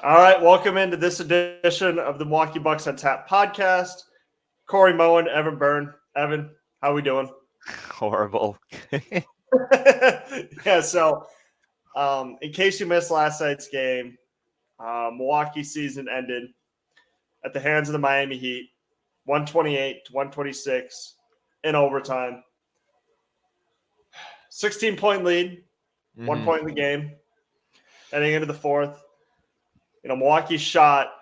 All right, welcome into this edition of the Milwaukee Bucks on Tap podcast. Corey Moen, Evan Byrne. Evan, how we doing? Horrible. Yeah, so in case you missed last night's game, Milwaukee season ended at the hands of the Miami Heat, 128 to 126 in overtime. 16-point lead, 1 point in the game, heading into the fourth. Milwaukee shot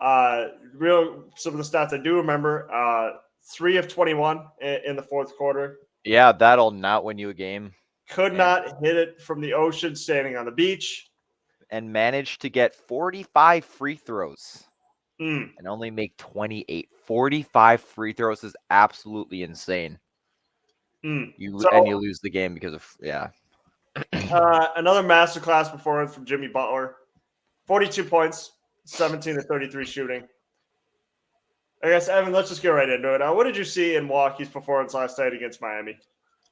some of the stats I do remember. 3 of 21 in the fourth quarter. Yeah, that'll not win you a game. Could not hit it from the ocean standing on the beach. And managed to get 45 free throws and only make 28. 45 free throws is absolutely insane. And you lose the game because of, another masterclass performance from Jimmy Butler. 42 points, 17 to 33 shooting. I guess, Evan, let's just get right into it. What did you see in Milwaukee's performance last night against Miami?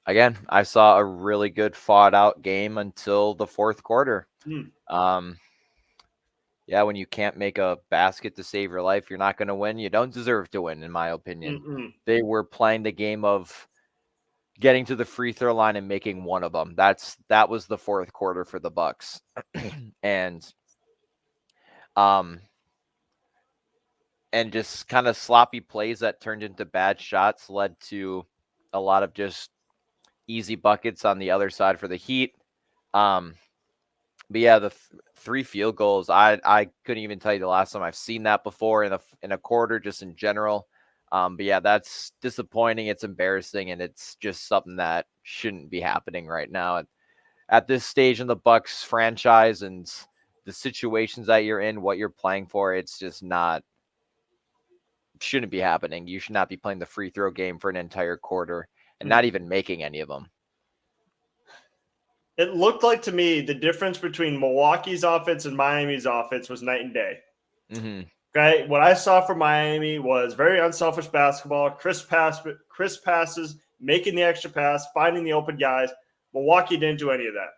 Again, I saw a really good fought-out game until the fourth quarter. When you can't make a basket to save your life, you're not going to win. You don't deserve to win, in my opinion. They were playing the game of getting to the free throw line and making one of them. That was the fourth quarter for the Bucks. And just kind of sloppy plays that turned into bad shots led to a lot of just easy buckets on the other side for the Heat. But yeah, the 3 field goals, I couldn't even tell you the last time I've seen that before in a quarter, just in general. But yeah, that's disappointing. It's embarrassing, and it's just something that shouldn't be happening right now at this stage in the Bucks franchise and the situations that you're in, what you're playing for. It's just shouldn't be happening. You should not be playing the free throw game for an entire quarter and not even making any of them. It looked like to me the difference between Milwaukee's offense and Miami's offense was night and day. Okay, what I saw from Miami was very unselfish basketball, crisp passes, making the extra pass, finding the open guys. Milwaukee didn't do any of that.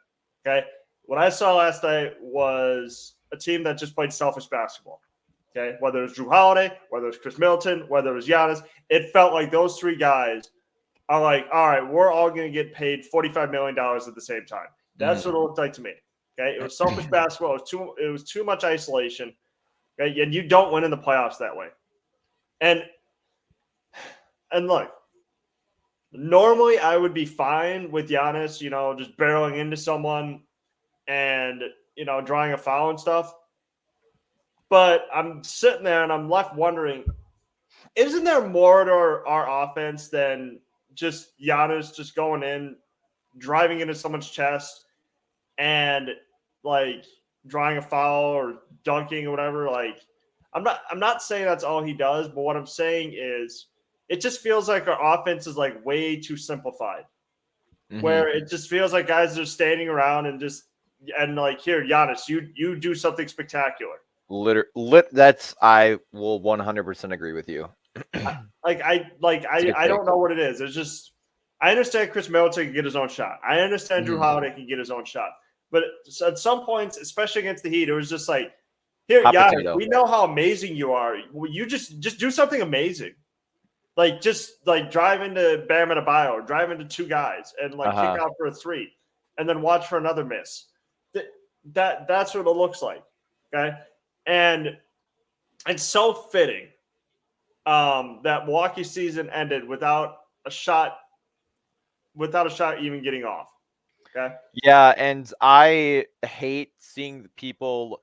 Okay, what I saw last night was a team that just played selfish basketball. Okay, whether it was Drew Holiday, whether it was Chris Middleton, whether it was Giannis, it felt like those 3 guys are like, all right, we're all going to get paid $45 million at the same time. That's what it looked like to me. Okay, it was selfish basketball. It was too much isolation. Okay, and you don't win in the playoffs that way. And look, normally I would be fine with Giannis, just barreling into someone and drawing a foul and stuff. But I'm sitting there and I'm left wondering, isn't there more to our offense than just Giannis just going in, driving into someone's chest, and like drawing a foul or dunking or whatever? Like, I'm not saying that's all he does, but what I'm saying is it just feels like our offense is like way too simplified, where it just feels like guys are standing around and like, here, Giannis, you do something spectacular. I will 100% agree with you. I don't know what it is. It's just, I understand Chris Middleton can get his own shot. I understand Drew Holiday can get his own shot. But at some points, especially against the Heat, it was just like, here, Giannis, we know how amazing you are. You just do something amazing. Like, just like drive into Bam Adebayo or drive into 2 guys and like kick out for a 3 and then watch for another miss. That's what it looks like. Okay. And it's so fitting that Milwaukee season ended without a shot even getting off. Okay. Yeah, and I hate seeing people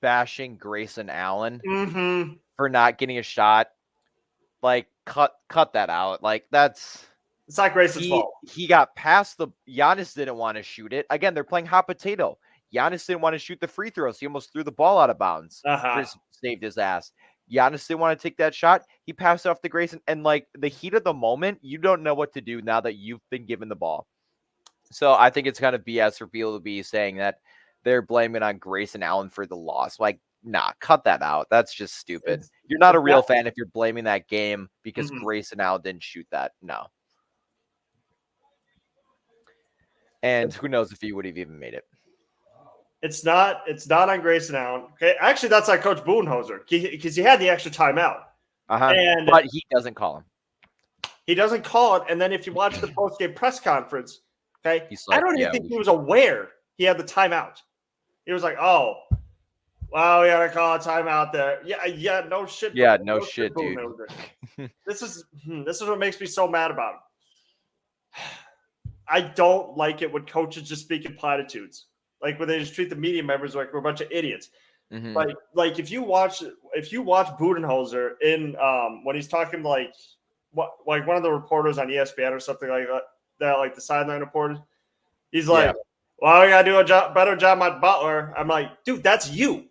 bashing Grayson Allen for not getting a shot. Like, cut that out. Like, it's not Grayson's fault. He got past Giannis didn't want to shoot it. Again, they're playing hot potato. Giannis didn't want to shoot the free throws. He almost threw the ball out of bounds. Chris saved his ass. Giannis didn't want to take that shot. He passed it off to Grayson. And like the heat of the moment, you don't know what to do now that you've been given the ball. So I think it's kind of BS for people to be saying that they're blaming on Grayson Allen for the loss. Like, nah, cut that out. That's just stupid. You're not a real fan if you're blaming that game because Grayson Allen didn't shoot that. No. And who knows if he would have even made it. It's not on Grayson Allen. Okay, actually, that's on Coach Budenholzer because he had the extra timeout, and but he doesn't call him. He doesn't call it. And then if you watch the post-game press conference, okay, He's like, I don't even think he was aware he had the timeout. He was like, "Oh, wow, we gotta call a timeout there." Yeah, no shit. Yeah, no shit, dude. This is what makes me so mad about him. I don't like it when coaches just speak in platitudes, like when they just treat the media members like we're a bunch of idiots. Like if you watch Budenholzer in when he's talking like one of the reporters on ESPN or something like that, like the sideline reporter, he's like, "Well, we gotta do a better job on Butler." I'm like, dude, that's you.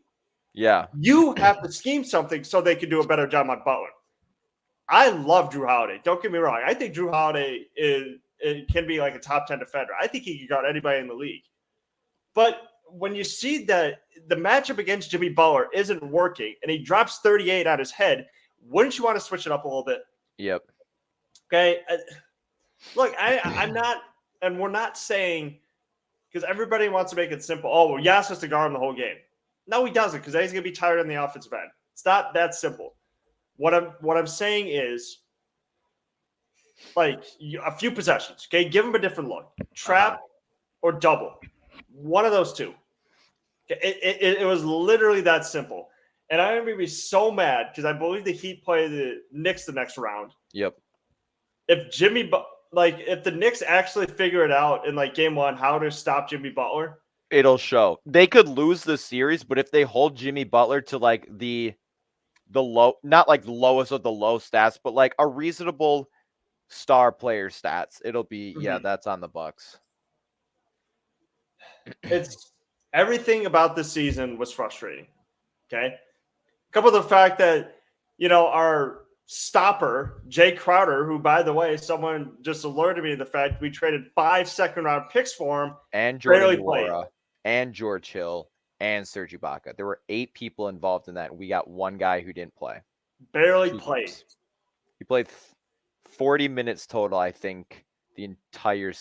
Yeah, you have to scheme something so they can do a better job on Butler. I love Drew Holiday. Don't get me wrong. I think Drew Holiday can be like a top 10 defender. I think he can guard anybody in the league. But when you see that the matchup against Jimmy Butler isn't working and he drops 38 on his head, wouldn't you want to switch it up a little bit? Yep. Okay. Look, I'm not, and we're not saying, because everybody wants to make it simple. Oh, well, Giannis has to guard him the whole game. No, he doesn't, because he's going to be tired on the offensive end. It's not that simple. What I'm saying is, like, a few possessions. Okay, give him a different look. Trap or double. One of those two. It was literally that simple. And I'm going to be so mad because I believe the Heat play the Knicks the next round. Yep. If if the Knicks actually figure it out in like game one, how to stop Jimmy Butler, it'll show. They could lose the series, but if they hold Jimmy Butler to like the low, not like the lowest of the low stats, but like a reasonable star player stats, it'll be that's on the Bucks. It's everything about this season was frustrating. Okay. Couple of the fact that, our stopper, Jay Crowder, who, by the way, someone just alerted me to the fact we traded 5 second-round picks for him, and Jordan Nwora, and George Hill, and Serge Ibaka. There were 8 people involved in that, and we got one guy who didn't play. Barely played. He played 40 minutes total, I think, the entire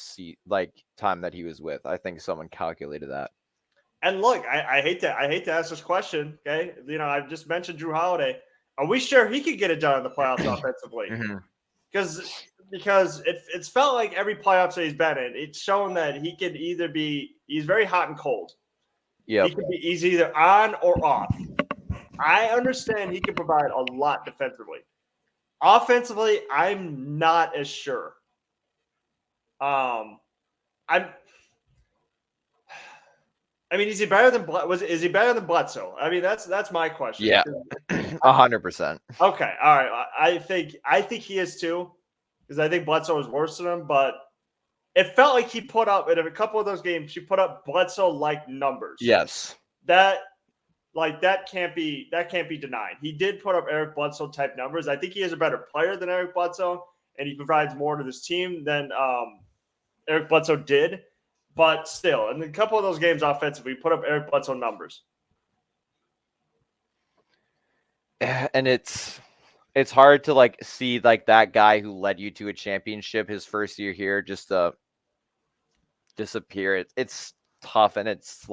time that he was with. I think someone calculated that. And look, I hate to ask this question. Okay, I've just mentioned Drew Holiday. Are we sure he could get it done in the playoffs offensively? Because it's felt like every playoffs that he's been in, it's shown that he can he's very hot and cold. Yeah, he's either on or off. I understand he can provide a lot defensively. Offensively, I'm not as sure. Is he better than is he better than Bledsoe? I mean, that's my question. Yeah, 100%. Okay, all right. I think he is too, because I think Bledsoe is worse than him. But it felt like he put up in a couple of those games. He put up Bledsoe-like numbers. Yes, that can't be denied. He did put up Eric Bledsoe type numbers. I think he is a better player than Eric Bledsoe, and he provides more to this team than Eric Bledsoe did. But still, in a couple of those games offensively, we put up Eric Bledsoe numbers. And it's hard to see that guy who led you to a championship his first year here just disappear. It's tough and it's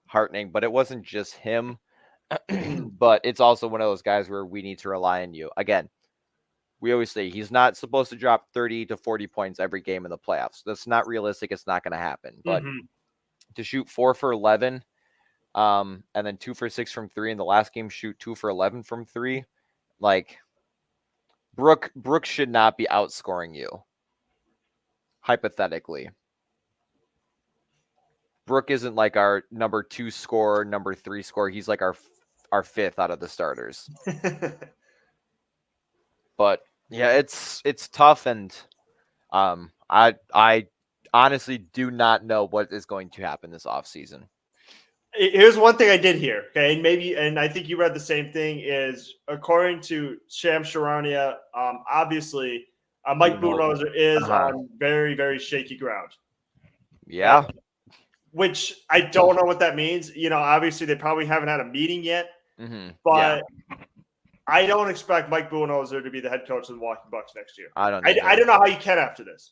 heartening, but it wasn't just him. But it's also one of those guys where we need to rely on you. Again, we always say he's not supposed to drop 30 to 40 points every game in the playoffs. That's not realistic. It's not going to happen. But to shoot 4 for 11, and then 2 for 6 from 3 in the last game, shoot 2 for 11 from 3, Brooke should not be outscoring you. Hypothetically, Brooke isn't our number 2 scorer, number 3 scorer. He's our 5th out of the starters. But yeah, it's tough, and I honestly do not know what is going to happen this offseason. Here's one thing I did hear, okay, and I think you read the same thing, is according to Shams Charania, obviously Mike Budenholzer is on very, very shaky ground. Yeah. Which I don't know what that means. Obviously they probably haven't had a meeting yet, but I don't expect Mike Budenholzer to be the head coach of the Milwaukee Bucks next year. I don't know how you can after this.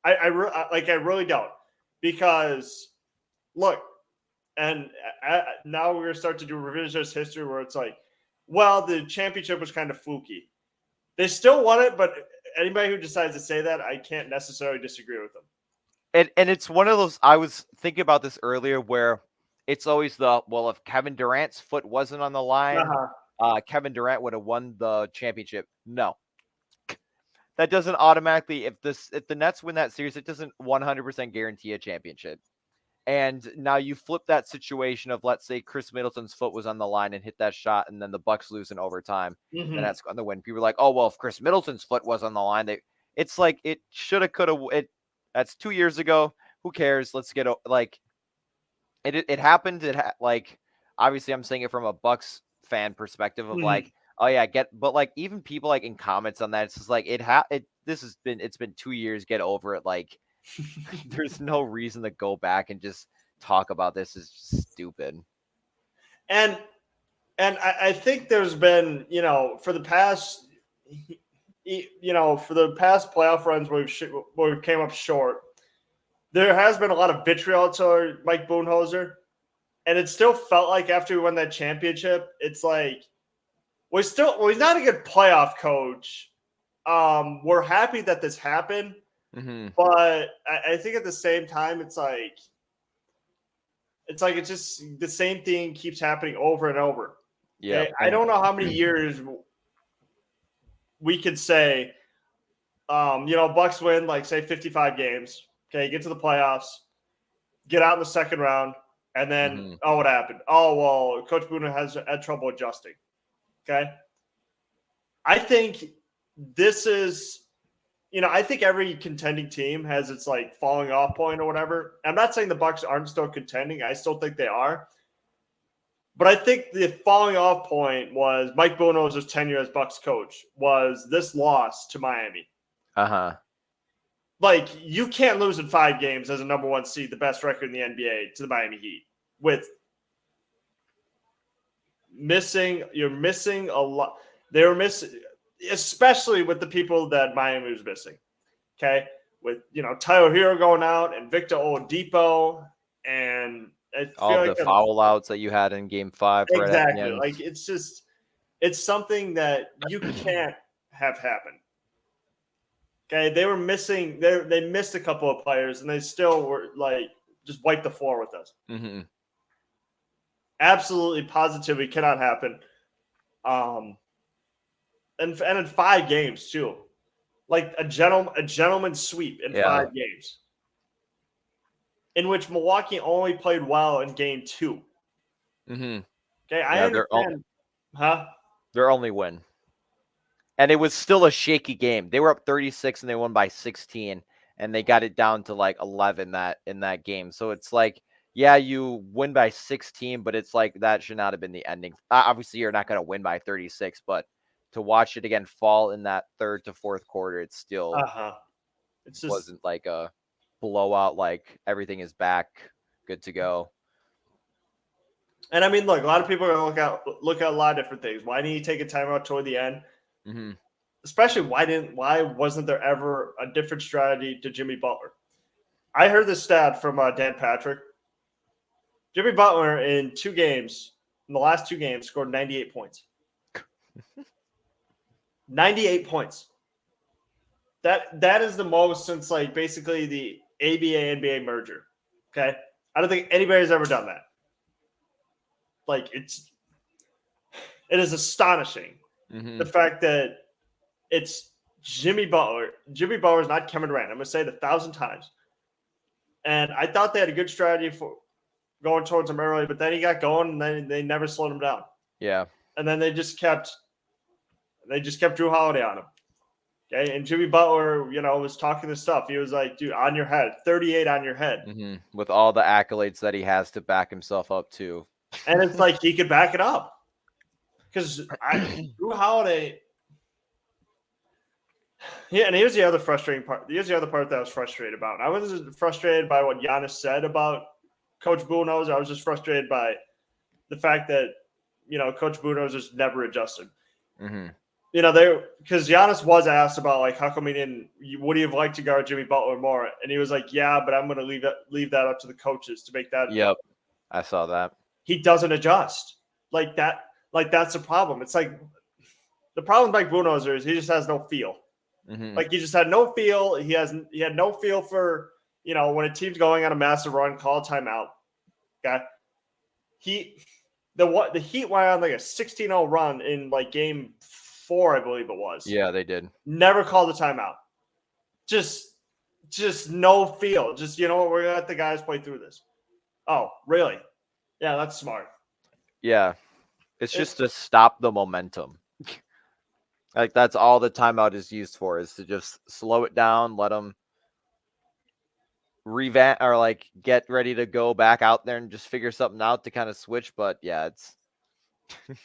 I really don't, because look, And now we're going to start to do revisionist history where it's like, well, the championship was kind of fluky. They still won it, but anybody who decides to say that, I can't necessarily disagree with them. And it's one of those, I was thinking about this earlier, where it's always if Kevin Durant's foot wasn't on the line, Kevin Durant would have won the championship. No. That doesn't automatically, if the Nets win that series, it doesn't 100% guarantee a championship. And now you flip that situation of, let's say Chris Middleton's foot was on the line and hit that shot, and then the Bucks lose in overtime. Mm-hmm. Then that's going to win. People are like, oh, well, if Chris Middleton's foot was on the line, it's like it should have, could have. That's 2 years ago. Who cares? Let's get it happened. Obviously, I'm saying it from a Bucks fan perspective of like, oh yeah, but like even people like in comments on that, it's just like it's been 2 years. Get over it. Like, there's no reason to go back and just talk about this. Is just stupid. And I think there's been, for the past playoff runs where we came up short, there has been a lot of vitriol to Mike Budenholzer. And it still felt like after we won that championship, it's like, he's not a good playoff coach. We're happy that this happened. Mm-hmm. But I think at the same time, it's just the same thing keeps happening over and over. Yeah. Okay? I don't know how many years we could say, Bucks win, like, say, 55 games. Okay, get to the playoffs, get out in the second round, and then, what happened? Oh, well, Coach Budenholzer has had trouble adjusting. Okay? I think this is – I think every contending team has its like falling off point or whatever. I'm not saying the Bucks aren't still contending. I still think they are. But I think the falling off point was Mike Budenholzer's tenure as Bucks coach was this loss to Miami. Like, you can't lose in 5 games as a number 1 seed, the best record in the NBA, to the Miami Heat. You're missing a lot. They were missing – especially with the people that Miami was missing, okay? With, Tyler Hero going out and Victor Oladipo and all the foul outs that you had in Game 5. Exactly. Right, like, it's something that you can't have happen. Okay, they were missing. They missed a couple of players, and they still were like just wiped the floor with us. Mm-hmm. Absolutely, positively cannot happen. And in 5 games too, like a gentleman's sweep in 5 games, in which Milwaukee only played well in Game 2. Mm-hmm. Okay, I understand. Their only win, and it was still a shaky game. They were up 36 and they won by 16, and they got it down to like 11 in that game. So it's like, yeah, you win by 16, but it's like that should not have been the ending. Obviously, you're not going to win by 36, but to watch it again fall in that 3rd to 4th quarter, it still wasn't like a blowout. Like, everything is back, good to go. And I mean, look, a lot of people are going to look at a lot of different things. Why didn't he take a timeout toward the end? Mm-hmm. Especially, why wasn't there ever a different strategy to Jimmy Butler? I heard this stat from Dan Patrick. Jimmy Butler in the last 2 games, scored 98 points. 98 points. That is the most since like basically the ABA-NBA merger. Okay? I don't think anybody's ever done that. Like, it is astonishing. Mm-hmm. The fact that it's Jimmy Butler. Jimmy Butler is not Kevin Durant. I'm going to say it 1,000 times. And I thought they had a good strategy for going towards him early, but then he got going, and then they never slowed him down. Yeah. And then they just kept Drew Holiday on him. Okay, and Jimmy Butler, was talking this stuff. He was like, dude, on your head, 38 on your head. Mm-hmm. With all the accolades that he has to back himself up to. And it's like he could back it up. Because Drew Holiday – yeah, and here's the other frustrating part. Here's the other part that I was frustrated about. I wasn't frustrated by what Giannis said about Coach Budenholzer. I was just frustrated by the fact that, Coach Budenholzer just never adjusted. Mm-hmm. Because Giannis was asked about, like, how come would he have liked to guard Jimmy Butler more? And he was like, yeah, but I'm going to leave that up to the coaches to make that. Yep. I saw that. He doesn't adjust like that. Like that's the problem. It's like the problem with Mike Budenholzer is he just has no feel. Mm-hmm. Like he just had no feel. He had no feel for when a team's going on a massive run, call timeout. Okay, the Heat went on like a 16-0 run in like game 4, I believe it was. Yeah, they did. Never called a timeout. Just no feel. Just we're gonna let the guys play through this. Oh, really? Yeah, that's smart. Yeah, it's just to stop the momentum. Like that's all the timeout is used for, is to just slow it down, let them revamp or like get ready to go back out there and just figure something out to kind of switch. But yeah, it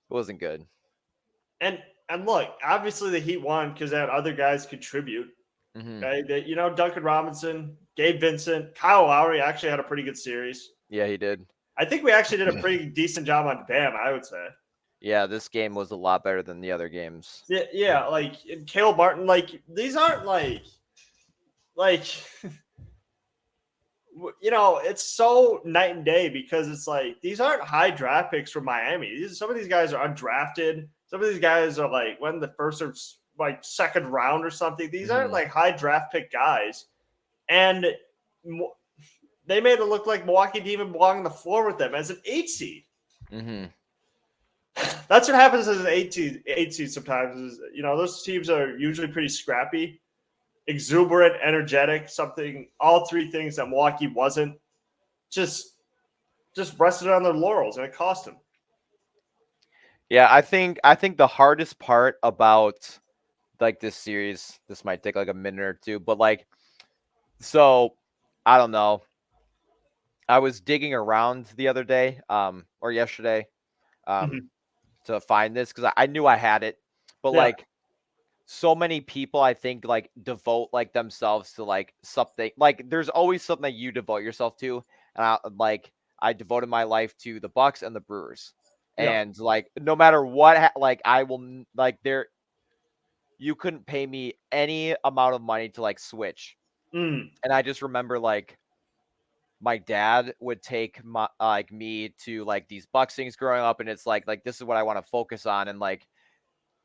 wasn't good. And look, obviously the Heat won because they had other guys contribute. Mm-hmm. Okay, Duncan Robinson, Gabe Vincent, Kyle Lowry actually had a pretty good series. Yeah, he did. I think we actually did a pretty decent job on Bam, I would say. Yeah, this game was a lot better than the other games. Yeah, like Caleb Martin, like these aren't like it's so night and day because it's like these aren't high draft picks from Miami. Some of these guys are undrafted. Some of these guys are like when the first or like second round or something. These aren't like high draft pick guys, and they made it look like Milwaukee didn't even belong on the floor with them as an 8 seed. Mm-hmm. That's what happens as an 8 seed sometimes. Is those teams are usually pretty scrappy, exuberant, energetic. All three things that Milwaukee wasn't. Just rested on their laurels, and it cost them. Yeah, I think the hardest part about like this series, this might take like a minute or two, but like, so I don't know. I was digging around the other day, or yesterday, to find this because I knew I had it, but Yeah. like so many people I think like devote like themselves to like something. Like there's always something that you devote yourself to, and I devoted my life to the Bucks and the Brewers, Yeah. and like no matter what, like I will like there. You couldn't pay me any amount of money to like switch, Mm. and I just remember like my dad would take my like me to like these Bucks things growing up, and it's like this is what I want to focus on, and like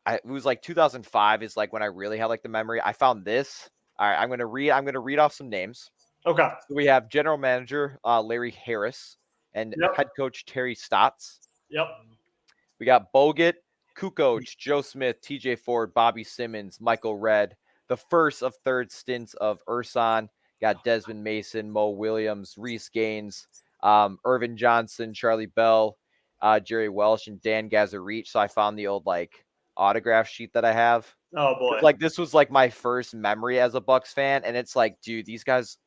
it was like 2005 is like when I really had like the memory. I found this. All right, I'm gonna read off some names. Okay. So we have general manager Larry Harris and Yep. head coach Terry Stotts. Yep. We got Bogut, Kukoc, Joe Smith, TJ Ford, Bobby Simmons, Michael Redd. The first of third stints of Ursan. Got Desmond Mason, Mo Williams, Reese Gaines, Irvin Johnson, Charlie Bell, Jerry Welsh, and Dan Gazarich. So I found the old like autograph sheet that I have. Oh boy. Like this was like my first memory as a Bucks fan, and it's like, dude, these guys,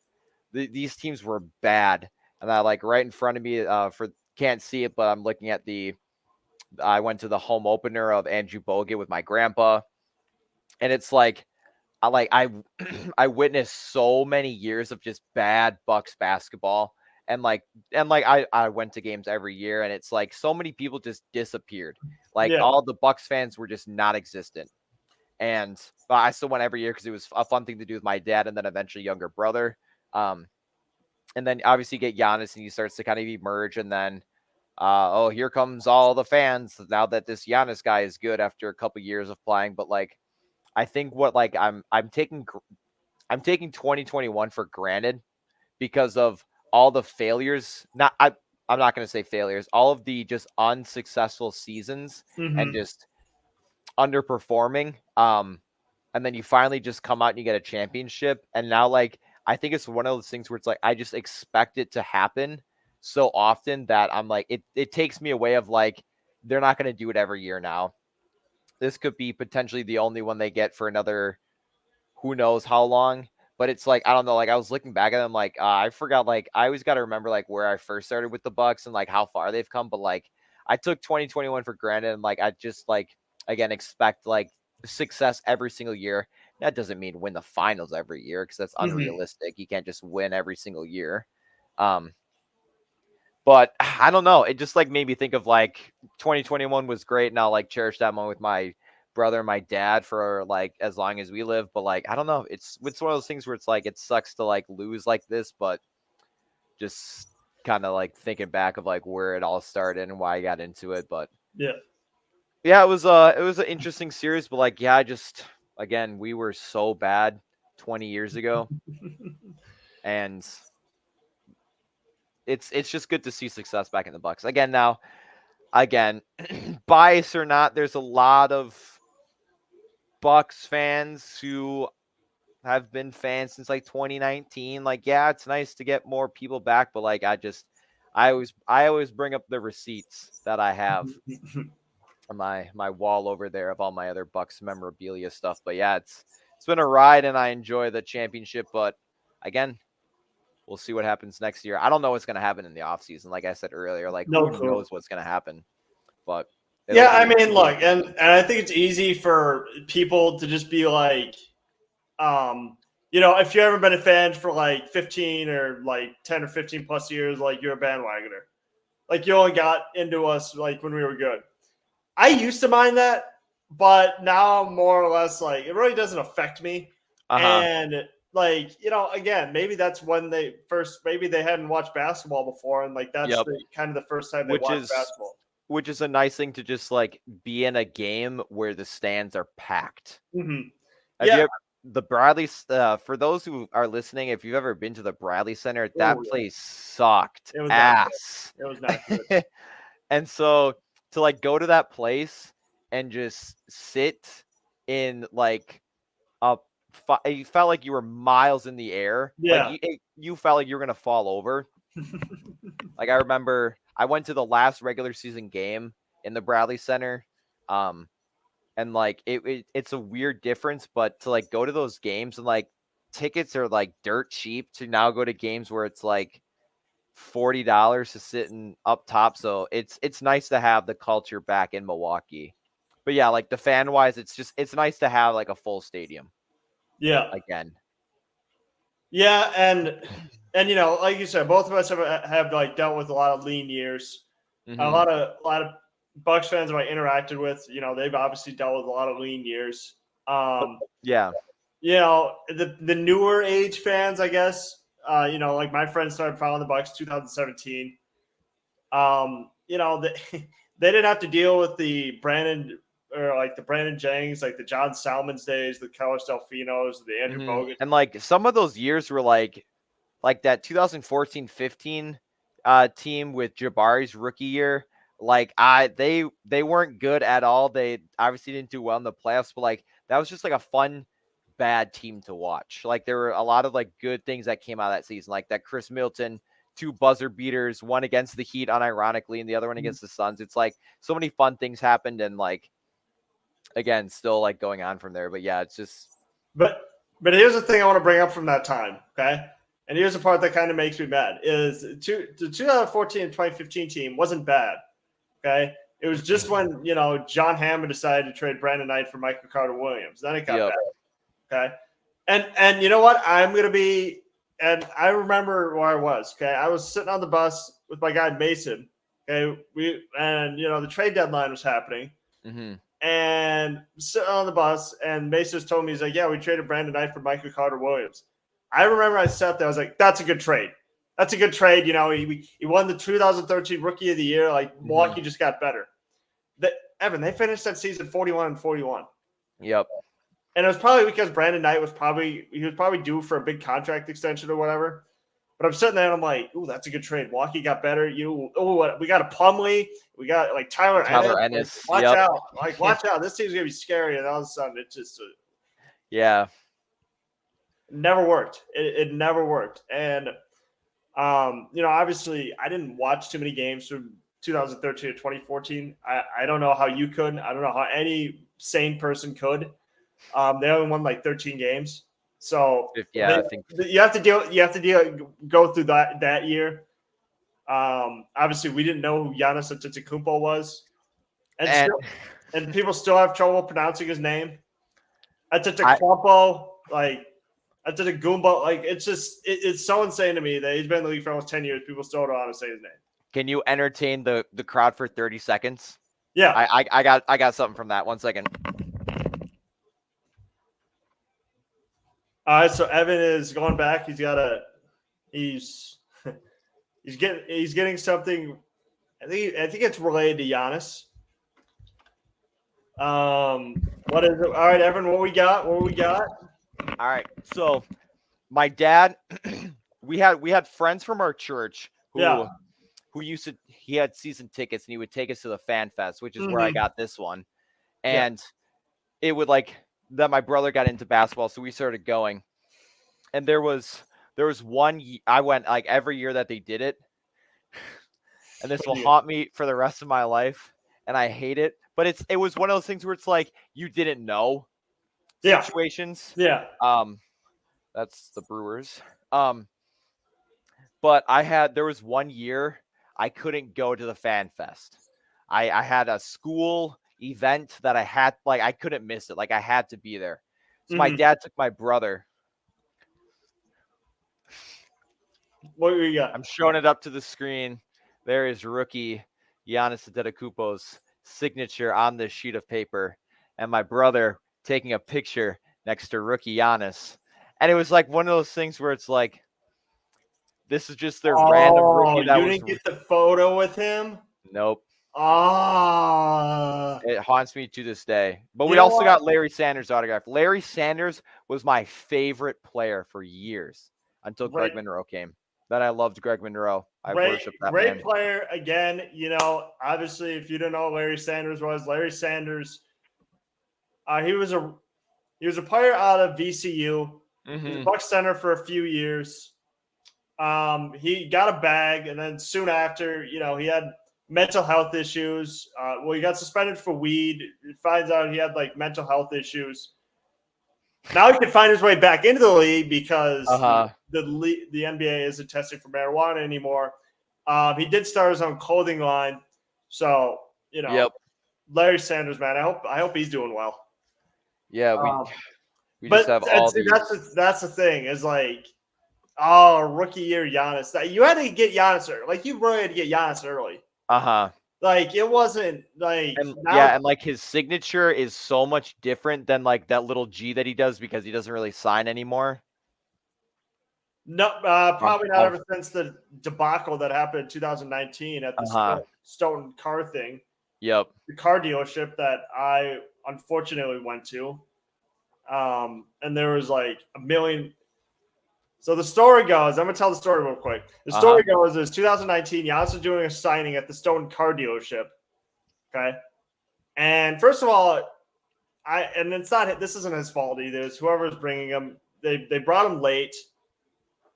these teams were bad. And I like right in front of me, for can't see it, but I'm looking at I went to the home opener of Andrew Bogut with my grandpa, and it's like I I witnessed so many years of just bad Bucks basketball, and I went to games every year, and it's like so many people just disappeared. Like Yeah. all the Bucks fans were just not existent, but I still went every year because it was a fun thing to do with my dad and then eventually younger brother. And then obviously you get Giannis and he starts to kind of emerge, and then here comes all the fans now that this Giannis guy is good after a couple years of playing. But like, I think what like I'm taking 2021 for granted because of all the failures. I'm not going to say failures. All of the just unsuccessful seasons and just underperforming. And then you finally just come out and you get a championship. And now like I think it's one of those things where it's like I just expect it to happen so often that I'm like it takes me away of like they're not going to do it every year now. This could be potentially the only one they get for another who knows how long. But it's like I don't know. Like I was looking back at them, like I forgot. Like I always got to remember like where I first started with the Bucks and like how far they've come. But like I took 2021 for granted, and like I just like again expect like success every single year. That doesn't mean win the finals every year because that's unrealistic. You can't just win every single year. But I don't know. It just like made me think of like 2021 was great, and I'll like cherish that moment with my brother and my dad for like as long as we live. But like I don't know. It's one of those things where it's like it sucks to like lose like this, but just kind of like thinking back of like where it all started and why I got into it. But Yeah. yeah, it was an interesting series, but like, yeah, again, we were so bad 20 years ago, and it's just good to see success back in the Bucks again. Now, again, bias or not, there's a lot of Bucks fans who have been fans since like 2019. Like, yeah, it's nice to get more people back, but like, I always bring up the receipts that I have on my wall over there of all my other Bucks memorabilia stuff. But yeah, it's been a ride, and I enjoy the championship. But again, we'll see what happens next year. I don't know what's going to happen in the offseason. Like I said earlier, like No who clue. knows what's going to happen. But Yeah, I mean, look, and I think it's easy for people to just be like, if you've ever been a fan for like 15 or like 10 or 15 plus years, like you're a bandwagoner. Like you only got into us like when we were good. I used to mind that, but now I'm more or less like it really doesn't affect me. And like, again, maybe that's when maybe they hadn't watched basketball before, and like that's kind of the first time they watched basketball. Which is a nice thing to just like be in a game where the stands are packed. Mm-hmm. The Bradley, for those who are listening, if you've ever been to the Bradley Center, that place sucked ass. It was not good. And so to like go to that place and just sit in like you felt like you were miles in the air. Yeah. Like you felt like you were gonna fall over. Like I remember I went to the last regular season game in the Bradley Center. And like it's a weird difference, but to like go to those games and like tickets are like dirt cheap to now go to games where it's like $40 to sit in up top. So it's nice to have the culture back in Milwaukee. But yeah, like the fan wise, it's nice to have like a full stadium. Yeah. Again. Yeah, and like you said, both of us have like dealt with a lot of lean years. Mm-hmm. A lot of Bucks fans that I interacted with, they've obviously dealt with a lot of lean years. Yeah. The newer age fans, I guess, like my friends started following the Bucks 2017. They didn't have to deal with the Brandon Jennings, like the John Salmons days, the Carlos Delfinos, the Andrew Bogut. And like some of those years were like that 2014-15 team with Jabari's rookie year. Like they weren't good at all. They obviously didn't do well in the playoffs, but like that was just like a fun bad team to watch. Like there were a lot of like good things that came out of that season, like that Chris Middleton 2 buzzer beaters, one against the Heat unironically and the other one against the Suns. It's like so many fun things happened, and like again, still like going on from there. But yeah, it's just But here's the thing I want to bring up from that time, okay? And here's the part that kind of makes me mad is the 2014 and 2015 team wasn't bad. Okay. It was just when, John Hammond decided to trade Brandon Knight for Michael Carter-Williams. Then it got bad. Okay. And you know what? And I remember where I was. Okay. I was sitting on the bus with my guy Mason. Okay. The trade deadline was happening. Mm-hmm. And sitting on the bus, and Mason told me, he's like, yeah, we traded Brandon Knight for Michael Carter-Williams. I remember I sat there. I was like, that's a good trade. That's a good trade. He won the 2013 Rookie of the Year. Like Milwaukee just got better. Evan, they finished that season 41-41. Yep. And it was probably because Brandon Knight was probably due for a big contract extension or whatever. But I'm sitting there and I'm like, ooh, that's a good trade. Milwaukee got better. We got a Plumlee. We got like Tyler Ennis. Watch out. Like, watch out. This team's going to be scary. And all of a sudden, it just yeah. Never worked. It never worked. And obviously I didn't watch too many games from 2013 to 2014. I don't know how you could. I don't know how any sane person could. They only won like 13 games. So I think you have to go through that year. Obviously we didn't know who Giannis Antetokounmpo was. And people still have trouble pronouncing his name. Antetokounmpo, like Antetokounmpo, like it's so insane to me that he's been in the league for almost 10 years. People still don't know how to say his name. Can you entertain the crowd for 30 seconds? Yeah. I got something from that. 1 second. All right, so Evan is going back. He's He's getting something. I think it's related to Giannis. What is it? All right, Evan, what we got? What we got? All right. So my dad, we had friends from our church Yeah. who he had season tickets and he would take us to the Fan Fest, which is where I Mm-hmm. got this one. Yeah. And it would that my brother got into basketball, so we started going. And there was one I went like every year that they did it. And this will haunt me for the rest of my life, and I hate it. But it was one of those things where it's like you didn't know situations. Yeah. That's the Brewers. But there was one year I couldn't go to the Fan Fest. I had a school event that I couldn't miss it. Like I had to be there. So my dad took my brother. What we got? I'm showing it up to the screen. There is rookie Giannis Antetokounmpo's signature on this sheet of paper, and my brother taking a picture next to rookie Giannis. And it was like one of those things where it's like, this is just their random rookie that you didn't get the photo with him? Nope. Ah. It haunts me to this day. But we also got Larry Sanders' autograph. Larry Sanders was my favorite player for years until Greg Monroe came. Then I loved Greg Monroe. I worshiped that man. Great player. Again, obviously, if you didn't know who Larry Sanders was, he was a player out of VCU. Mm-hmm. He was a Bucks center for a few years. He got a bag, and then soon after, he had mental health issues. He got suspended for weed. It finds out he had mental health issues. Now he can find his way back into the league because the NBA isn't testing for marijuana anymore. He did start his own clothing line, so Larry Sanders, man. I hope he's doing well. Yeah, we just have all these. That's the thing is rookie year Giannis. You had to get Giannis early. You really had to get Giannis early. It wasn't and his signature is so much different than that little G that he does because he doesn't really sign anymore. No, probably not ever since the debacle that happened in 2019 at the Stoughton car thing. Yep. The car dealership that I unfortunately went to. And there was a million. So the story goes, I'm going to tell the story real quick. The story goes is 2019, Giannis was doing a signing at the Stoughton car dealership. Okay. And first of all, this isn't his fault either. It's whoever's bringing him. They brought him late.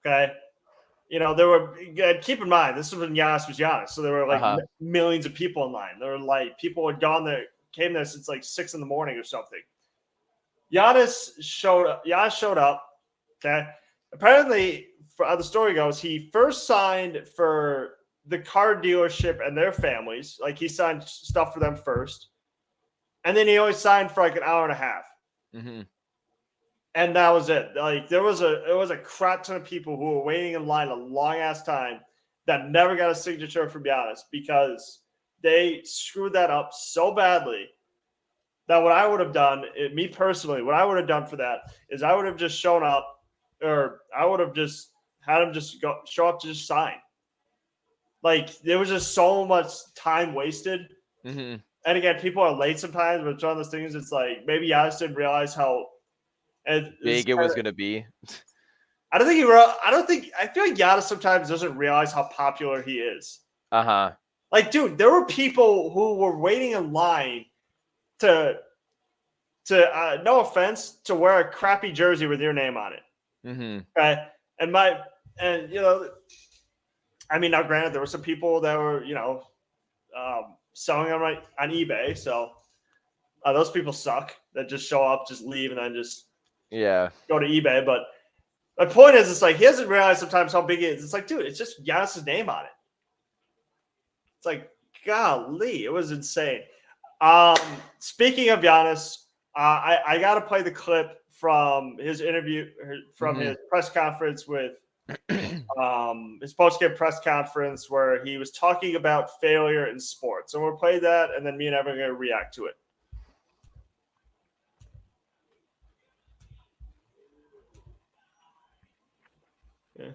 Okay. Keep in mind, this was when Giannis was Giannis. So there were millions of people in line. There were people had came there since 6 a.m. or something. Giannis showed up. Okay. Apparently, how the story goes, he first signed for the car dealership and their families. He signed stuff for them first. And then he only signed for an hour and a half. Mm-hmm. And that was it. There was a crap ton of people who were waiting in line a long ass time that never got a signature from Giannis because they screwed that up so badly that what I would have done, me personally, what I would have done for that is I would have just shown up, or I would have just had him just show up to just sign. There was just so much time wasted. Mm-hmm. And again, people are late sometimes, but it's one of those things. It's maybe Giannis didn't realize how big it was going to be. I feel like Giannis sometimes doesn't realize how popular he is. Dude, there were people who were waiting in line to no offense, to wear a crappy jersey with your name on it. Mm-hmm. Okay. Now granted, there were some people that were, selling them on eBay. So those people suck that just show up, just leave, and then just go to eBay. But my point is, it's he doesn't realize sometimes how big it is. It's dude, it's just Giannis' name on it. It's golly, it was insane. Speaking of Giannis, I got to play the clip from his interview, from his press conference with his post-game press conference where he was talking about failure in sports. So we'll play that, and then me and Evan are going to react to it. Yeah.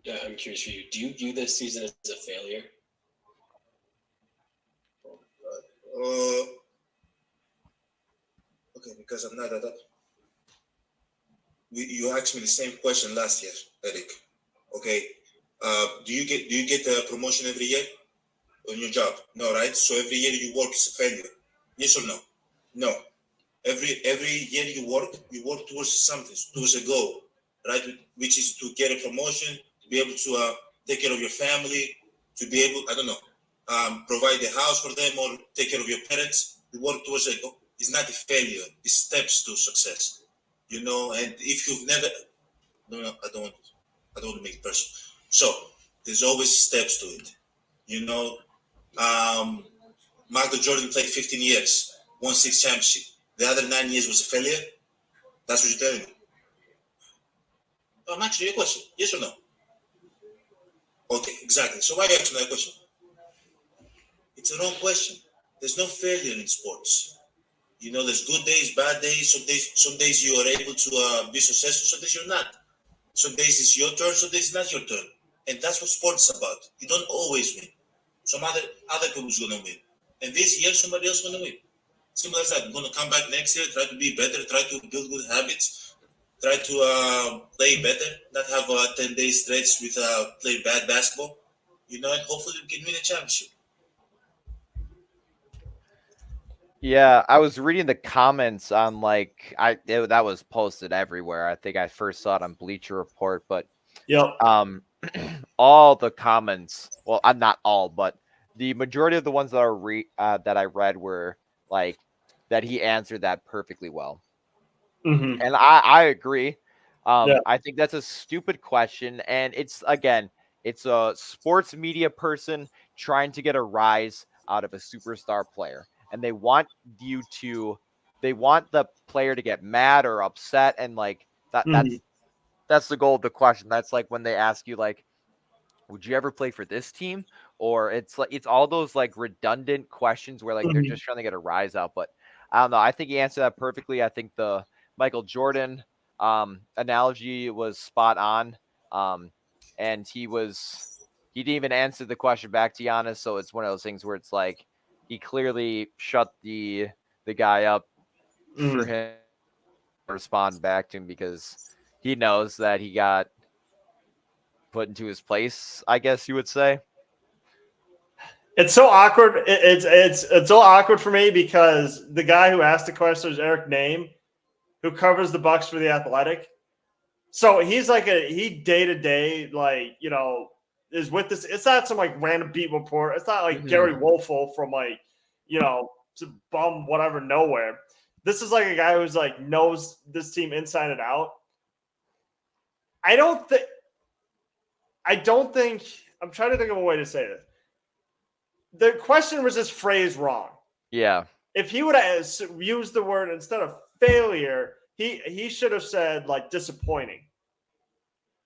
Yeah, I'm curious for you. Do you view this season as a failure? Okay, because I'm not that. You asked me the same question last year, Eric. Okay, do you get a promotion every year on your job? No, right? So every year you work is a failure. Yes or no? No. Every year you work towards something, towards a goal, right? Which is to get a promotion, to be able to take care of your family, to be able, I don't know, provide a house for them or take care of your parents. You work towards a goal. It's not a failure. It's steps to success. You know, and if you've never, no, I don't want to make it personal. So there's always steps to it. You know, Michael Jordan played 15 years, won 6 championships. The other 9 years was a failure. That's what you're telling me. I'm answering your question. Yes or no? Okay, exactly. So why are you asking that question? It's a wrong question. There's no failure in sports. You know, there's good days, bad days. Some days you are able to be successful. Some days you're not. Some days it's your turn. Some days it's not your turn. And that's what sports is about. You don't always win. Some other people's gonna win. And this year somebody else gonna win. Simple as that. I'm gonna come back next year, try to be better, try to build good habits, try to play better, not have a 10-day stretch with play bad basketball. You know, and hopefully we can win a championship. Yeah, I was reading the comments on that was posted everywhere. I think I first saw it on Bleacher Report, but Yep. all the comments, well, I'm not all, but the majority of the ones that that I read were like that he answered that perfectly well. Mm-hmm. And I agree. Yeah. I think that's a stupid question, and it's a sports media person trying to get a rise out of a superstar player, and they want the player to get mad or upset, and like that. Mm-hmm. That's the goal of the question. That's like when they ask you like, would you ever play for this team? Or it's all those like redundant questions where like they're Mm-hmm. just trying to get a rise out. But I don't know. I think he answered that perfectly. I think the Michael Jordan analogy was spot on. And he didn't even answer the question back, to be honest. So it's one of those things where it's like he clearly shut the guy up for Mm-hmm. him to respond back to him because he knows that he got put into his place, I guess you would say. It's so awkward. It's so awkward for me because the guy who asked the question is Eric Name, who covers the Bucks for the Athletic. So he's like he day to day, like, you know, is with this. It's not some like random beat report. It's not like Gary Wolfel from like, you know, bum whatever nowhere. This is like a guy who's like knows this team inside and out. I don't think. I'm trying to think of a way to say this. The question was just phrased wrong. Yeah. If he would have used the word instead of failure, he should have said like disappointing.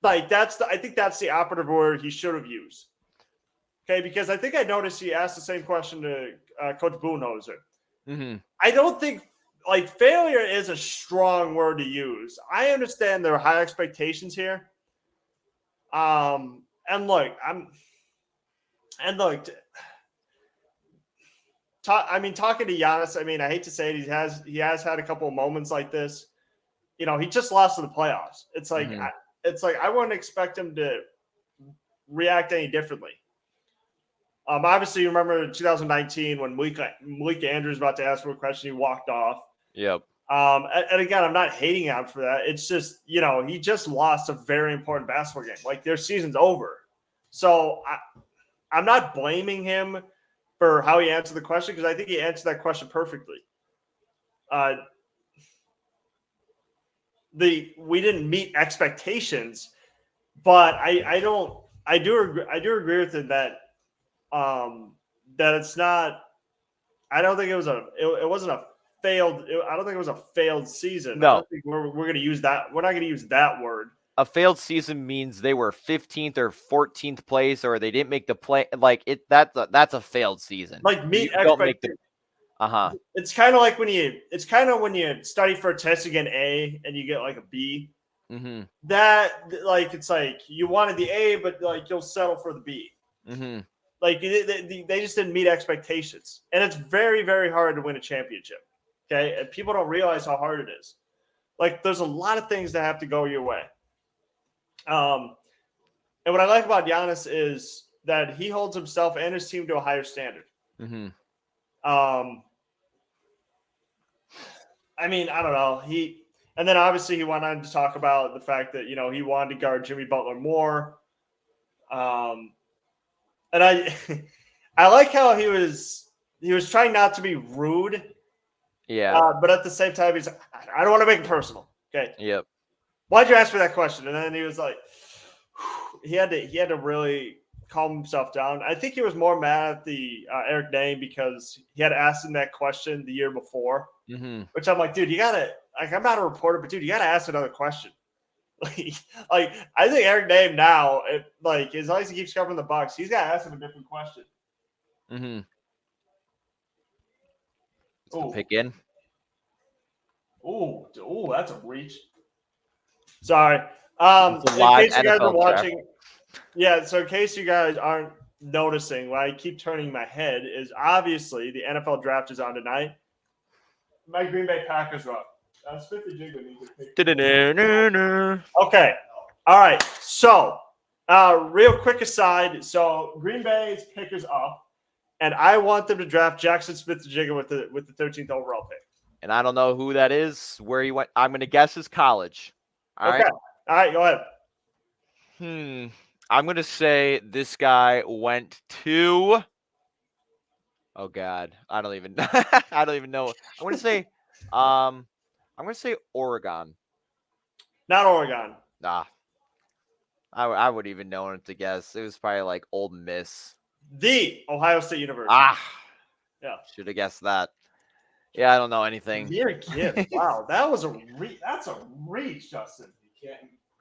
Like I think that's the operative word he should have used. Okay, because I think I noticed he asked the same question to Coach Budenholzer. Mm-hmm. I don't think like failure is a strong word to use. I understand there are high expectations here. And look, talking to Giannis, I mean, I hate to say it, he has had a couple of moments like this. You know, he just lost to the playoffs. It's like I wouldn't expect him to react any differently. Obviously, you remember 2019 when Malik Andrews was about to ask for a question, he walked off. Yep. And again, I'm not hating on for that. It's just, you know, he just lost a very important basketball game. Like their season's over. So I'm not blaming him for how he answered the question because I think he answered that question perfectly. We didn't meet expectations, but I do agree with it that that it's not. I don't think it wasn't a failed. I don't think it was a failed season. No. I don't think we're going to use that. We're not going to use that word. A failed season means they were 15th or 14th place, or they didn't make the play. Like it, that's a failed season. Like meet expectations. It's kind of like when you study for a test, you get an A and you get like a B. Mm-hmm. That like it's like you wanted the A, but like you'll settle for the B. Mm-hmm. Like they just didn't meet expectations, and it's very, very hard to win a championship. Okay, and people don't realize how hard it is. Like there's a lot of things that have to go your way. And what I like about Giannis is that he holds himself and his team to a higher standard. Mm-hmm. I mean, I don't know. And then obviously he went on to talk about the fact that he wanted to guard Jimmy Butler more. And I I like how he was trying not to be rude. Yeah. But at the same time, he's I don't want to make it personal. Okay. Yep. Why'd you ask me that question? And then he was like, he had to really calm himself down. I think he was more mad at the Eric Name because he had asked him that question the year before. Mm-hmm. Which I'm like, dude, you gotta I'm not a reporter, but dude, you gotta ask another question. Like I think Eric Name now, as long as he keeps covering the Bucks, he's gotta ask him a different question. Mm-hmm. Oh, Pick in. Oh, that's a reach. Sorry. It's a In live case you guys are NFL watching, so in case you guys aren't noticing, why I keep turning my head is obviously the NFL draft is on tonight. My Green Bay Packers are up. Okay. All right. So, real quick aside. So, Green Bay's pick is up, and I want them to draft Jackson Smith-Njigga with the 13th overall pick. And I don't know who that is, where he went. I'm going to guess his college. All right. All right. Go ahead. I'm going to say this guy went to. Oh God, I don't even know. I'm going to say Oregon. Not Oregon. Nah. I would even know it to guess. It was probably like Ole Miss. The Ohio State University. Yeah. Should have guessed that. Yeah, I don't know anything. You're a kid. Wow, that was that's a reach, Justin.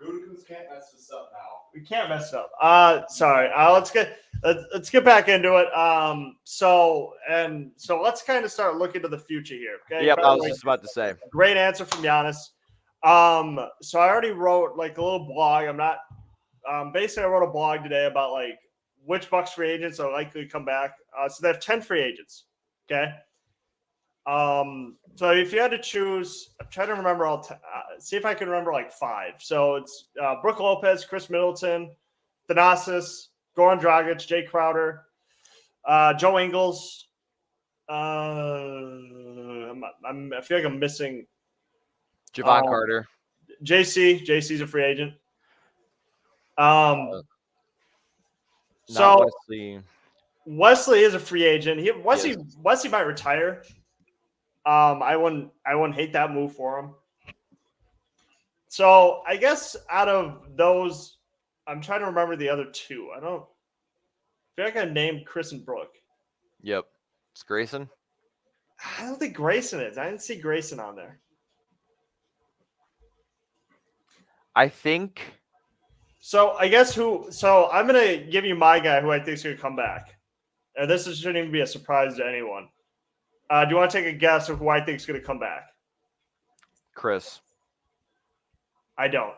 Gutekunst can't mess this up now. We can't mess it up. Sorry. Let's get back into it. So let's kind of start looking to the future here. Okay. Yep, I was just about to say. Great answer from Giannis. So I already wrote like a little blog. I'm not. Basically, I wrote a blog today about like which Bucks free agents are likely to come back. So they have 10 free agents. Okay. So if you had to choose, I'm trying to remember. See if I can remember like 5. So it's Brook Lopez, Chris Middleton, Thanasis, Goran Dragic, Jay Crowder, Joe Ingles. I feel like I'm missing Javon Carter. JC's a free agent. So Wesley is a free agent. Wesley might retire. I wouldn't hate that move for him. So I guess out of those, I'm trying to remember the other 2. I don't feel like I named Chris and Brooke. Yep. It's Grayson. I don't think Grayson is. I didn't see Grayson on there. I think. So I guess so I'm going to give you my guy who I think is going to come back. And this shouldn't even be a surprise to anyone. Do you want to take a guess of who I think is going to come back? Chris. I don't.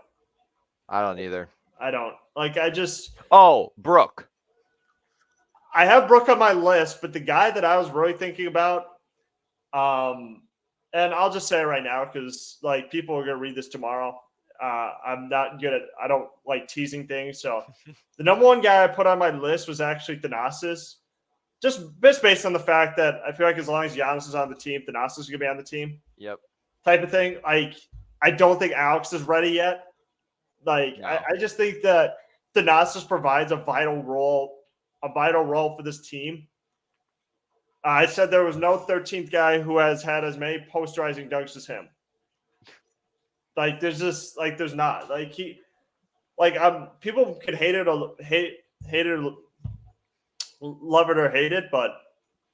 I don't either. I don't. Brooke. I have Brooke on my list, but the guy that I was really thinking about, and I'll just say it right now because like people are going to read this tomorrow. I'm not good at. I don't like teasing things. So the number 1 guy I put on my list was actually Thanasis. Just based on the fact that I feel like as long as Giannis is on the team, Thanasis is going to be on the team. Yep. Type of thing. Like, I don't think Alex is ready yet. Like, no. I just think that Thanasis provides a vital role for this team. I said there was no 13th guy who has had as many posterizing dunks as him. Like, there's not. Like, people could hate it love it or hate it, but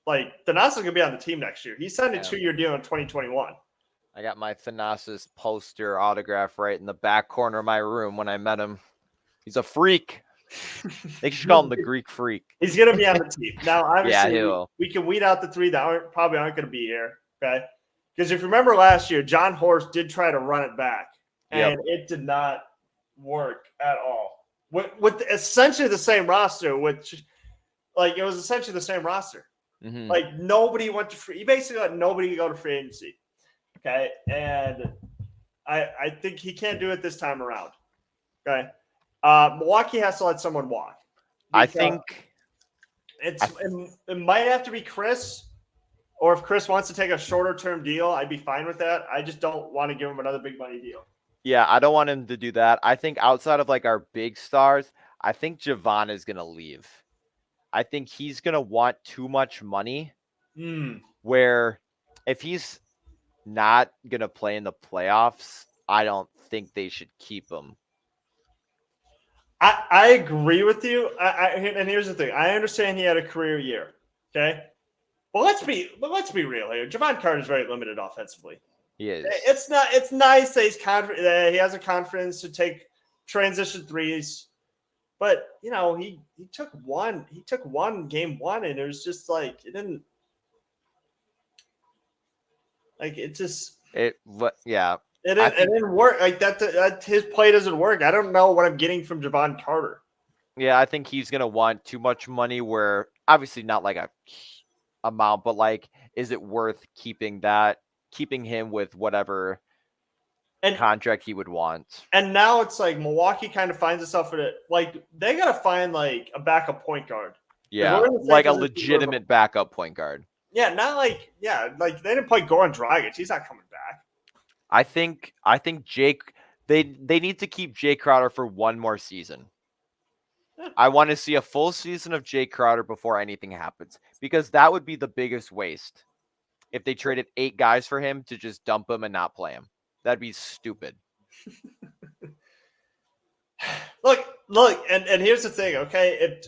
like Thanasis is gonna be on the team next year. He signed a 2-year deal in 2021. I got my Thanasis poster autograph right in the back corner of my room when I met him. He's a freak. They should call him the Greek Freak. He's gonna be on the team now. Obviously, yeah, we can weed out the 3 that aren't gonna be here. Okay, because if you remember last year, John Horst did try to run it back. and it did not work at all. With essentially the same roster, which like it was essentially the same roster. Mhm. Like nobody went to free. He basically let nobody go to free agency. Okay, and I think he can't do it this time around. Okay, Milwaukee has to let someone walk. I because think it might have to be Chris, or if Chris wants to take a shorter term deal, I'd be fine with that. I just don't want to give him another big money deal. Yeah, I don't want him to do that. I think outside of like our big stars, I think Javon is going to leave. I think he's going to want too much money where if he's not going to play in the playoffs, I don't think they should keep him. I agree with you. And here's the thing. I understand he had a career year. Okay. But let's be real here. Javon Carter is very limited offensively. He is. It's nice that that he has a confidence to take transition threes. But he took one game one, and it was just like it didn't Yeah. It didn't work. Like that his play doesn't work. I don't know what I'm getting from Javon Carter. Yeah, I think he's gonna want too much money where obviously not like a amount, but like is it worth keeping him with whatever contract he would want? And now it's like Milwaukee kind of finds itself at it. Like they gotta find like a backup point guard. Yeah, like a legitimate backup point guard. Yeah, not like like they didn't play Goran Dragic. He's not coming back. I think Jake they need to keep Jay Crowder for one more season. I want to see a full season of Jay Crowder before anything happens, because that would be the biggest waste. If they traded 8 guys for him to just dump him and not play him. That'd be stupid. Look, and here's the thing, okay?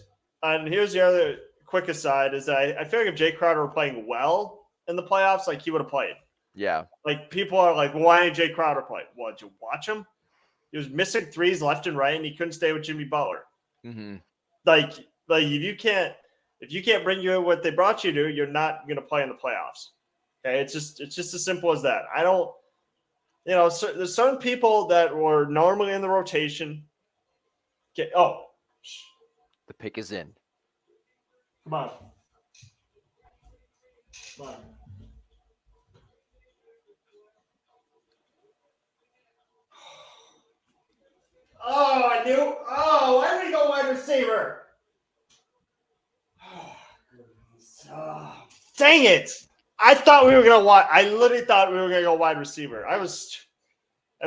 And here's the other quick aside is that I feel like if Jay Crowder were playing well in the playoffs, like he would have played. Yeah. Like people are like, well, why didn't Jay Crowder play? Well, did you watch him? He was missing threes left and right, and he couldn't stay with Jimmy Butler. Mm-hmm. Like if you can't bring you what they brought you to, you're not going to play in the playoffs. Okay, it's just as simple as that. I don't, there's certain people that were normally in the rotation. The pick is in. Come on. Oh, I knew. Oh, why did we go wide receiver? Oh, dang it. I thought we were going to I literally thought we were going to go wide receiver. I was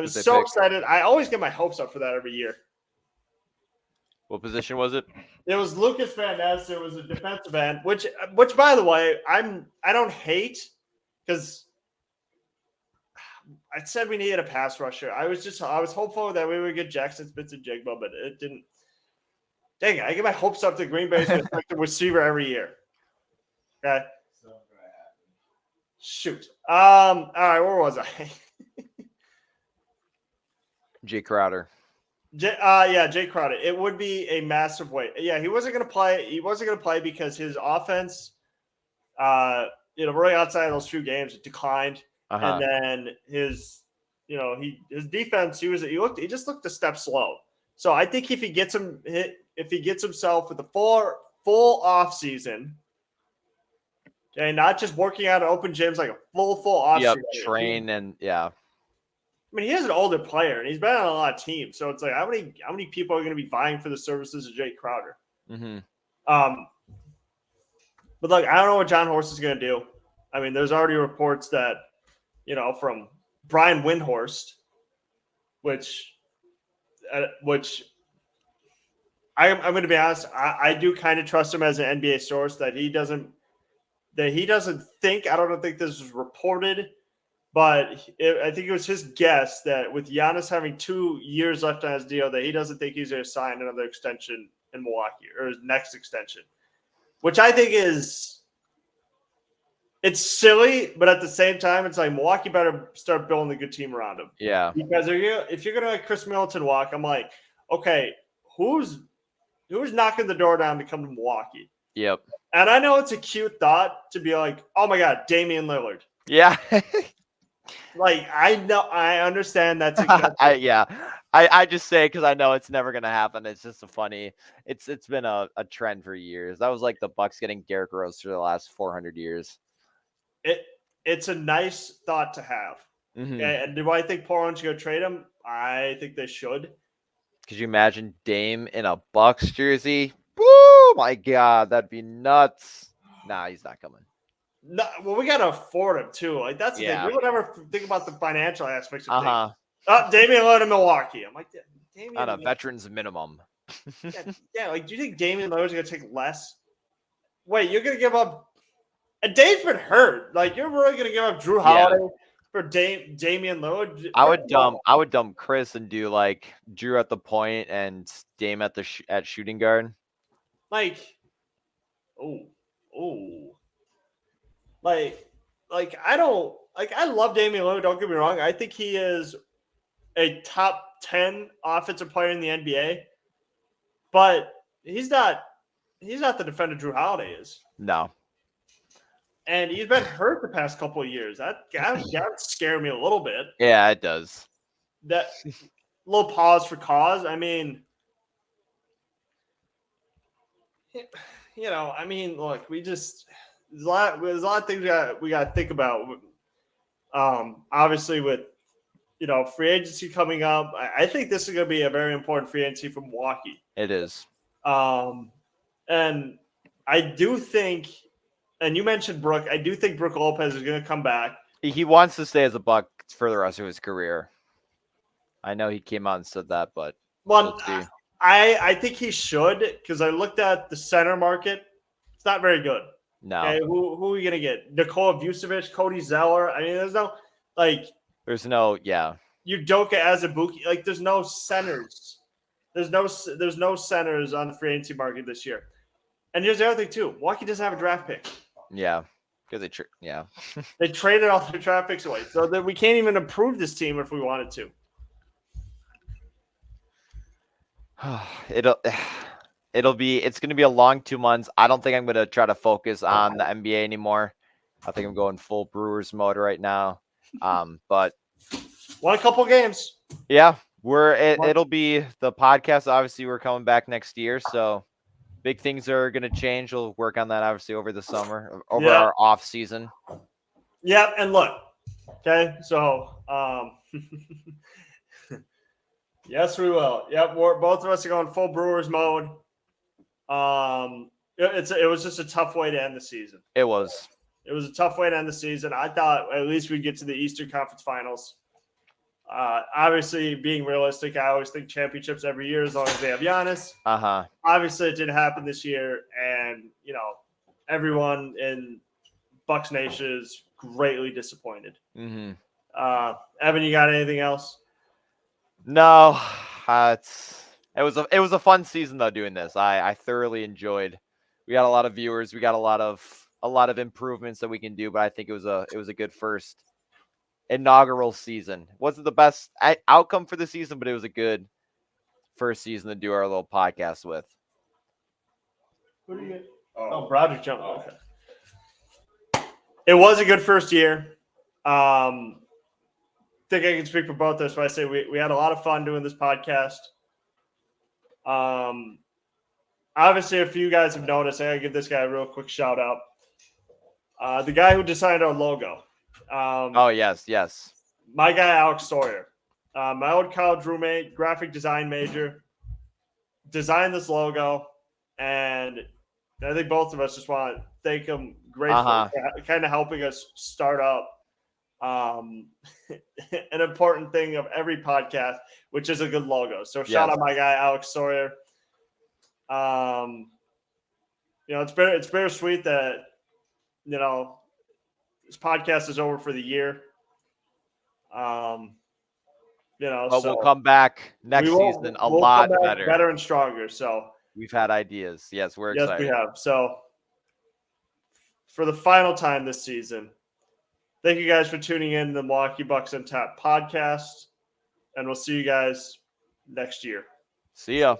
so excited. I always get my hopes up for that every year. What position was it? It was Lucas Van Ness. It was a defensive end, which by the way, I don't hate, because I said we needed a pass rusher. I was hopeful that we would get Jackson Smith-Njigba, but it didn't. Dang it, I get my hopes up to Green Bay's effective receiver every year. Okay. Shoot. All right, where was I? Jay Crowder. Jay Crowder. It would be a massive weight. Yeah, he wasn't going to play. He wasn't going to play because his offense, really outside of those few games, it declined. And then his defense, he just looked a step slow. So I think if he gets himself with a full off season, okay, not just working out at open gyms, like a full off season. Train and yeah. I mean, he is an older player, and he's been on a lot of teams. So it's like, how many people are going to be vying for the services of Jay Crowder? Mm-hmm. But look, I don't know what John Horst is going to do. I mean, there's already reports that, from Brian Windhorst, which I'm going to be honest, I do kind of trust him as an NBA source that he doesn't think. I don't think this was reported. But I think it was his guess that with Giannis having 2 years left on his deal, that he doesn't think he's going to sign another extension in Milwaukee, or his next extension, which I think it's silly, but at the same time, it's like Milwaukee better start building a good team around him. Yeah. Because if you're going to let Chris Middleton walk, I'm like, okay, who's knocking the door down to come to Milwaukee? Yep. And I know it's a cute thought to be like, oh my God, Damian Lillard. Yeah. Like, I understand that's excessive. I just say because I know it's never gonna happen. It's just a funny. It's been a trend for years. That was like the Bucks getting Derrick Rose for the last 400 years. It's a nice thought to have. Mhm. And do I think Portland should go trade him? I think they should. Could you imagine Dame in a Bucks jersey? Woo! My God, that'd be nuts. Nah, he's not coming. No, well, we gotta afford him too. Like that's the thing. Yeah. We don't ever think about the financial aspects of things. Uh-huh. Damian Lillard in Milwaukee. I'm like, Damian On a Lillard- veteran's minimum. yeah. Like, do you think Damian Lillard's gonna take less? Wait, you're gonna give up? And Dame's been hurt. Like, you're really gonna give up Drew Holiday for Damian Lillard? I would dump Chris and do like Drew at the point and Dame at the at shooting guard. Like, like I don't like. I love Damian Lillard. Don't get me wrong. I think he is a top 10 offensive player in the NBA, but he's not the defender Drew Holiday is. No. And he's been hurt the past couple of years. That scared me a little bit. Yeah, it does. That little pause for cause. I mean, look, there's a lot of things we got to think about. Obviously with free agency coming up, I think this is going to be a very important free agency for Milwaukee. It is. And I do think, and you mentioned Brook, I do think Brook Lopez is going to come back. He wants to stay as a Buck for the rest of his career. I know he came out and said that, but well, we'll see. I think he should, because I looked at the center market. It's not very good. No. Okay, who are you gonna get? Nikola Vucevic, Cody Zeller. I mean, there's no Udoka Azubuike. Like, there's no centers. There's no centers on the free agency market this year. And here's the other thing too: Milwaukee doesn't have a draft pick. Yeah, because they traded all their draft picks away, so that we can't even improve this team if we wanted to. It's going to be a long 2 months. I don't think I'm going to try to focus on the NBA anymore. I think I'm going full Brewers mode right now. But won a couple games. Yeah, it'll be the podcast. Obviously, we're coming back next year, so big things are going to change. We'll work on that obviously over the summer, over our off season. Yep, and look, okay, so yes, we will. Yep, both of us are going full Brewers mode. It was just a tough way to end the season. It was a tough way to end the season. I thought at least we'd get to the Eastern Conference Finals. Obviously, being realistic, I always think championships every year as long as they have Giannis. Obviously, it didn't happen this year, and everyone in Bucks Nation is greatly disappointed. Mm-hmm. Evan, you got anything else? No, it was a fun season though doing this. I thoroughly enjoyed. We got a lot of viewers. We got a lot of improvements that we can do, but I think it was a good first inaugural season. Wasn't the best outcome for the season, but it was a good first season to do our little podcast with. What do you get? Oh, Broderick jumped. Okay. It was a good first year. Think I can speak for both of us when I say we had a lot of fun doing this podcast. Obviously, if you guys have noticed, I gotta give this guy a real quick shout out. The guy who designed our logo. Yes. My guy, Alex Sawyer. My old college roommate, graphic design major, designed this logo. And I think both of us just want to thank him gratefully for kind of helping us start up an important thing of every podcast, which is a good logo. So shout out my guy, Alex Sawyer. It's bittersweet that, this podcast is over for the year. But we'll come back next season a lot better and stronger. So we've had ideas. Yes, we're excited. Yes, we have. So for the final time this season, thank you guys for tuning in to the Milwaukee Bucks on Tap podcast, and we'll see you guys next year. See ya.